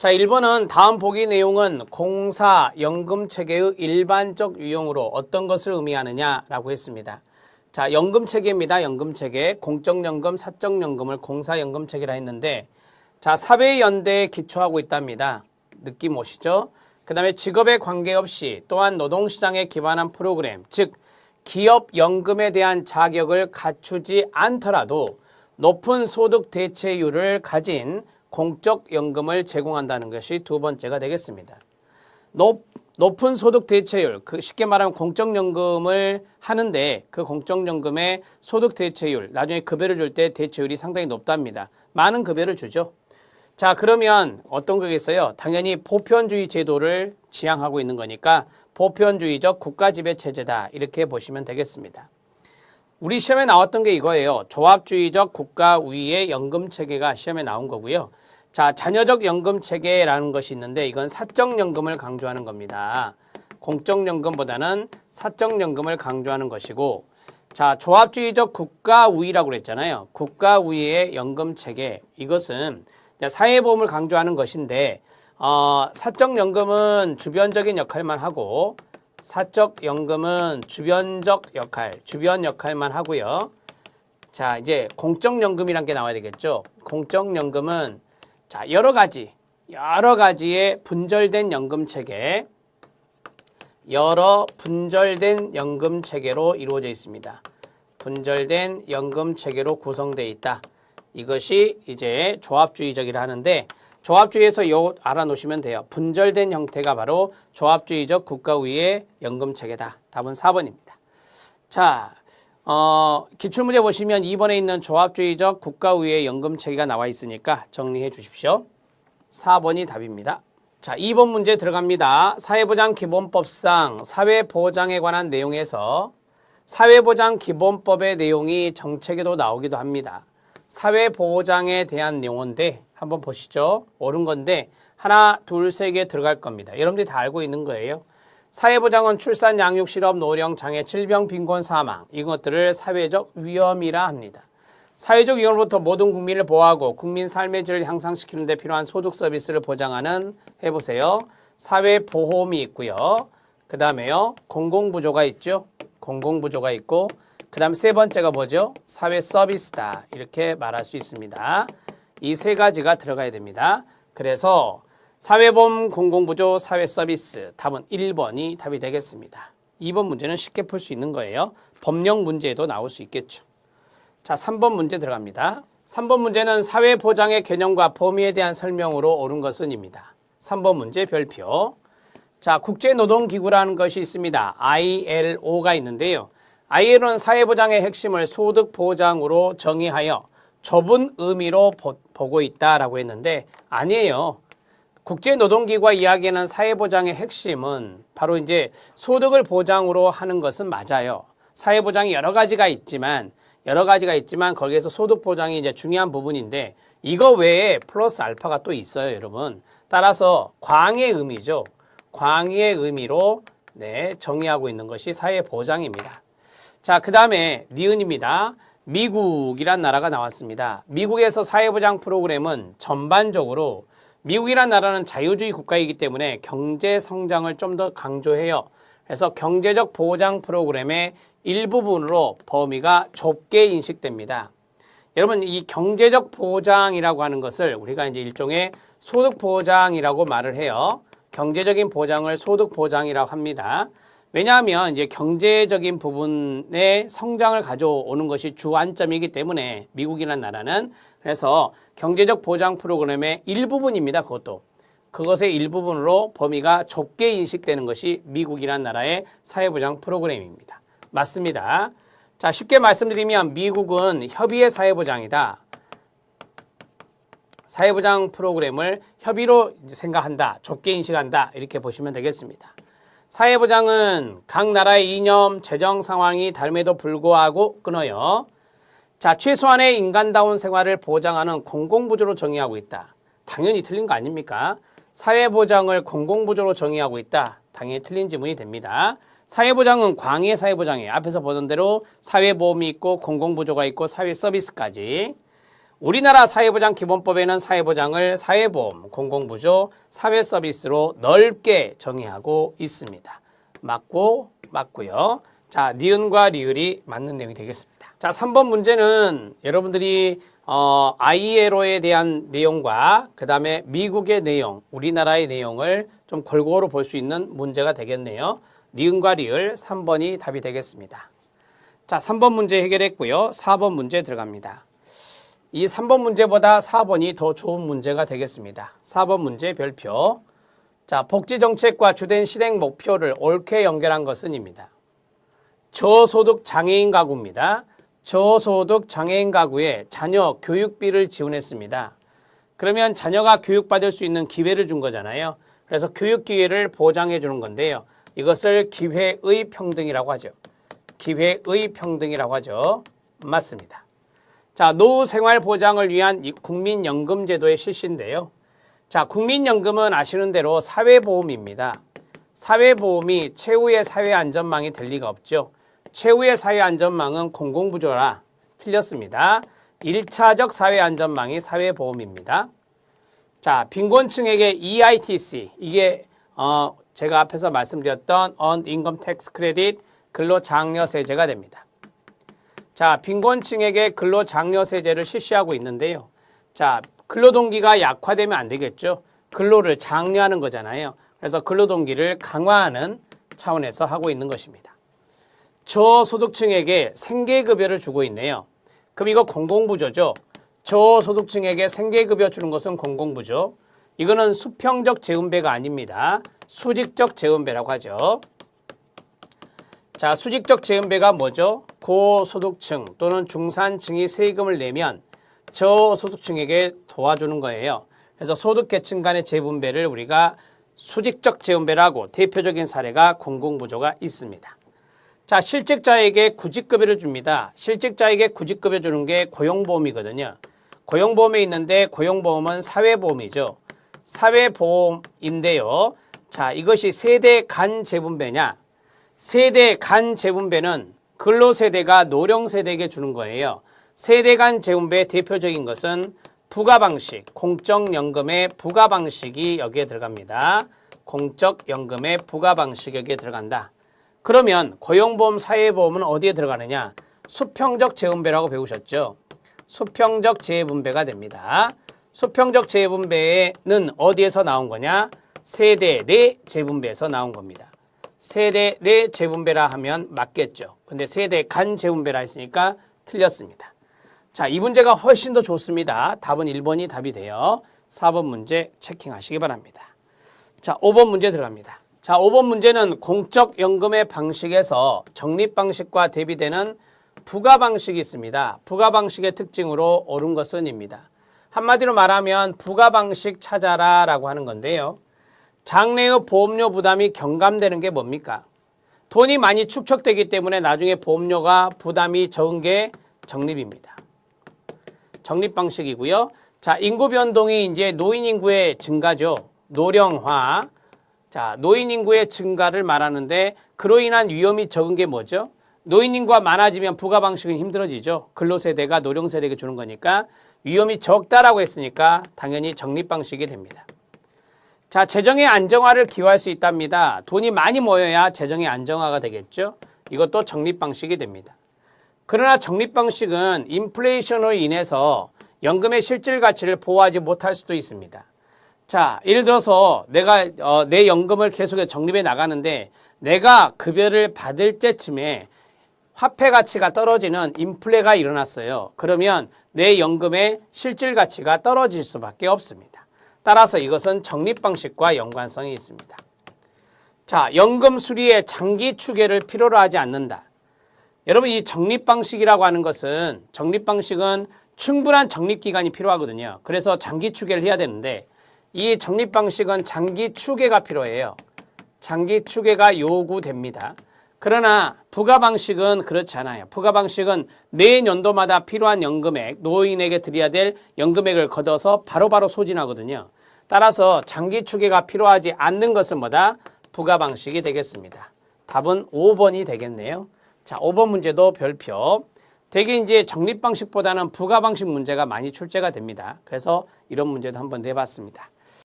자, 1번은 다음 보기 내용은 공사 연금체계의 일반적 유형으로 어떤 것을 의미하느냐라고 했습니다. 자, 연금체계입니다. 연금체계. 공적연금, 사적연금을 공사연금체계라 했는데 자, 사회연대에 기초하고 있답니다. 느낌 오시죠? 그 다음에 직업에 관계없이 또한 노동시장에 기반한 프로그램, 즉 기업연금에 대한 자격을 갖추지 않더라도 높은 소득 대체율을 가진 공적연금을 제공한다는 것이 두 번째가 되겠습니다. 높은 소득 대체율, 쉽게 말하면 공적연금을 하는데 그 공적연금의 소득 대체율, 나중에 급여를 줄 때 대체율이 상당히 높답니다. 많은 급여를 주죠. 자, 그러면 어떤 거겠어요? 당연히 보편주의 제도를 지향하고 있는 거니까 보편주의적 국가지배체제다 이렇게 보시면 되겠습니다. 우리 시험에 나왔던 게 이거예요. 조합주의적 국가위의 연금체계가 시험에 나온 거고요. 자, 자녀적 연금체계라는 것이 있는데 이건 사적연금을 강조하는 겁니다. 공적연금보다는 사적연금을 강조하는 것이고 자, 조합주의적 국가위라고 그랬잖아요. 국가위의 연금체계 이것은 사회보험을 강조하는 것인데 사적연금은 주변적인 역할만 하고 사적연금은 주변 역할만 하고요. 자, 이제 공적연금이란 게 나와야 되겠죠. 공적연금은 자, 여러 가지의 분절된 연금체계, 여러 분절된 연금체계로 이루어져 있습니다. 분절된 연금체계로 구성되어 있다. 이것이 이제 조합주의적이라 하는데 조합주의에서 요 알아놓으시면 돼요. 분절된 형태가 바로 조합주의적 국가위의 연금체계다. 답은 4번입니다. 자, 기출문제 보시면 2번에 있는 조합주의적 국가위의 연금체계가 나와 있으니까 정리해 주십시오. 4번이 답입니다. 자, 2번 문제 들어갑니다. 사회보장기본법상 사회보장에 관한 내용에서 사회보장기본법의 내용이 정책에도 나오기도 합니다. 사회보장에 대한 용어인데 한번 보시죠. 옳은 건데 하나, 둘, 세 개 들어갈 겁니다. 여러분들이 다 알고 있는 거예요. 사회보장은 출산, 양육, 실업, 노령, 장애, 질병, 빈곤, 사망 이것들을 사회적 위험이라 합니다. 사회적 위험으로부터 모든 국민을 보호하고 국민 삶의 질을 향상시키는 데 필요한 소득 서비스를 보장하는 해보세요. 사회보험이 있고요. 그 다음에요. 공공부조가 있죠. 공공부조가 있고 그 다음 세 번째가 뭐죠? 사회 서비스다. 이렇게 말할 수 있습니다. 이 세 가지가 들어가야 됩니다. 그래서 사회보험, 공공부조, 사회 서비스 답은 1번이 답이 되겠습니다. 2번 문제는 쉽게 풀 수 있는 거예요. 법령 문제에도 나올 수 있겠죠. 자, 3번 문제 들어갑니다. 3번 문제는 사회보장의 개념과 범위에 대한 설명으로 옳은 것은입니다. 3번 문제 별표. 자, 국제노동기구라는 것이 있습니다. ILO가 있는데요. ILO는 사회보장의 핵심을 소득보장으로 정의하여 좁은 의미로 보고 있다라고 했는데 아니에요. 국제노동기구가 이야기하는 사회보장의 핵심은 바로 이제 소득을 보장으로 하는 것은 맞아요. 사회보장이 여러 가지가 있지만 거기에서 소득보장이 이제 중요한 부분인데 이거 외에 플러스 알파가 또 있어요, 여러분. 따라서 광의 의미죠. 광의 의미로 정의하고 있는 것이 사회보장입니다. 자, 그 다음에 니은입니다. 미국이란 나라가 나왔습니다. 미국에서 사회보장 프로그램은 전반적으로 미국이란 나라는 자유주의 국가이기 때문에 경제 성장을 좀 더 강조해요. 그래서 경제적 보장 프로그램의 일부분으로 범위가 좁게 인식됩니다. 여러분, 이 경제적 보장이라고 하는 것을 우리가 이제 일종의 소득 보장이라고 말을 해요. 경제적인 보장을 소득 보장이라고 합니다. 왜냐하면 이제 경제적인 부분의 성장을 가져오는 것이 주안점이기 때문에 미국이라는 나라는 그래서 경제적 보장 프로그램의 일부분입니다. 그것의 일부분으로 범위가 좁게 인식되는 것이 미국이라는 나라의 사회보장 프로그램입니다. 맞습니다. 자, 쉽게 말씀드리면 미국은 협의의 사회보장이다. 사회보장 프로그램을 협의로 생각한다. 좁게 인식한다. 이렇게 보시면 되겠습니다. 사회보장은 각 나라의 이념, 재정 상황이 다름에도 불구하고 끊어요. 자, 최소한의 인간다운 생활을 보장하는 공공부조로 정의하고 있다. 당연히 틀린 거 아닙니까? 사회보장을 공공부조로 정의하고 있다. 당연히 틀린 지문이 됩니다. 사회보장은 광의 사회보장이에요. 앞에서 보던 대로 사회보험이 있고 공공부조가 있고 사회서비스까지. 우리나라 사회보장기본법에는 사회보장을 사회보험, 공공부조, 사회서비스로 넓게 정의하고 있습니다. 맞고요. 자, 니은과 리을이 맞는 내용이 되겠습니다. 자, 3번 문제는 여러분들이 ILO에 대한 내용과 그 다음에 미국의 내용, 우리나라의 내용을 좀 골고루 볼 수 있는 문제가 되겠네요. 니은과 리을 3번이 답이 되겠습니다. 자, 3번 문제 해결했고요. 4번 문제 들어갑니다. 이 3번 문제보다 4번이 더 좋은 문제가 되겠습니다. 4번 문제 별표. 자, 복지정책과 주된 실행 목표를 옳게 연결한 것은입니다. 저소득 장애인 가구입니다. 저소득 장애인 가구에 자녀 교육비를 지원했습니다. 그러면 자녀가 교육받을 수 있는 기회를 준 거잖아요. 그래서 교육 기회를 보장해 주는 건데요. 이것을 기회의 평등이라고 하죠. 기회의 평등이라고 하죠. 맞습니다. 자, 노후 생활 보장을 위한 국민연금제도의 실시인데요. 자, 국민연금은 아시는 대로 사회보험입니다. 사회보험이 최후의 사회안전망이 될 리가 없죠. 최후의 사회안전망은 공공부조라 틀렸습니다. 1차적 사회안전망이 사회보험입니다. 자, 빈곤층에게 EITC, 이게 제가 앞에서 말씀드렸던 Earned Income Tax Credit 근로장려세제가 됩니다. 자, 빈곤층에게 근로장려세제를 실시하고 있는데요. 자, 근로동기가 약화되면 안 되겠죠. 근로를 장려하는 거잖아요. 그래서 근로동기를 강화하는 차원에서 하고 있는 것입니다. 저소득층에게 생계급여를 주고 있네요. 그럼 이거 공공부조죠. 저소득층에게 생계급여 주는 것은 공공부조. 이거는 수평적 재분배가 아닙니다. 수직적 재분배라고 하죠. 자, 수직적 재분배가 뭐죠? 고소득층 또는 중산층이 세금을 내면 저소득층에게 도와주는 거예요. 그래서 소득계층 간의 재분배를 우리가 수직적 재분배라고 대표적인 사례가 공공부조가 있습니다. 자, 실직자에게 구직급여를 줍니다. 실직자에게 구직급여 주는 게 고용보험이거든요. 고용보험에 있는데 고용보험은 사회보험이죠. 사회보험인데요. 자, 이것이 세대 간 재분배냐? 세대 간 재분배는 근로세대가 노령세대에게 주는 거예요. 세대 간 재분배의 대표적인 것은 부가방식, 공적연금의 부가방식이 여기에 들어갑니다. 공적연금의 부가방식이 여기에 들어간다. 그러면 고용보험, 사회보험은 어디에 들어가느냐? 수평적 재분배라고 배우셨죠? 수평적 재분배가 됩니다. 수평적 재분배는 어디에서 나온 거냐? 세대 내 재분배에서 나온 겁니다. 세대 내 재분배라 하면 맞겠죠. 근데 세대 간 재분배라 했으니까 틀렸습니다. 자, 이 문제가 훨씬 더 좋습니다. 답은 1번이 답이 돼요. 4번 문제 체킹하시기 바랍니다. 자, 5번 문제 들어갑니다. 자, 5번 문제는 공적연금의 방식에서 적립방식과 대비되는 부가방식이 있습니다. 부가방식의 특징으로 옳은 것은입니다. 한마디로 말하면 부가방식 찾아라 라고 하는 건데요. 장래의 보험료 부담이 경감되는 게 뭡니까? 돈이 많이 축적되기 때문에 나중에 보험료가 부담이 적은 게 적립입니다. 적립방식이고요. 자, 인구 변동이 이제 노인 인구의 증가죠. 노령화. 자, 노인 인구의 증가를 말하는데 그로 인한 위험이 적은 게 뭐죠? 노인 인구가 많아지면 부가방식은 힘들어지죠. 근로세대가 노령세대에게 주는 거니까 위험이 적다라고 했으니까 당연히 적립방식이 됩니다. 자, 재정의 안정화를 기여할 수 있답니다. 돈이 많이 모여야 재정의 안정화가 되겠죠. 이것도 적립방식이 됩니다. 그러나 적립방식은 인플레이션으로 인해서 연금의 실질 가치를 보호하지 못할 수도 있습니다. 자, 예를 들어서 내가 내 연금을 계속해서 적립해 나가는데 내가 급여를 받을 때쯤에 화폐 가치가 떨어지는 인플레가 일어났어요. 그러면 내 연금의 실질 가치가 떨어질 수밖에 없습니다. 따라서 이것은 적립방식과 연관성이 있습니다. 자, 연금 수리에 장기 추계를 필요로 하지 않는다. 여러분, 이 적립방식이라고 하는 것은 적립방식은 충분한 적립기간이 필요하거든요. 그래서 장기 추계를 해야 되는데 이 적립방식은 장기 추계가 필요해요. 장기 추계가 요구됩니다. 그러나 부가방식은 그렇지 않아요. 부가방식은 매 연도마다 필요한 연금액, 노인에게 드려야 될 연금액을 걷어서 바로바로 소진하거든요. 따라서 장기 추계가 필요하지 않는 것은 뭐다? 부가방식이 되겠습니다. 답은 5번이 되겠네요. 자, 5번 문제도 별표. 되게 이제 적립 방식보다는 부가 방식 문제가 많이 출제가 됩니다. 그래서 이런 문제도 한번 내봤습니다.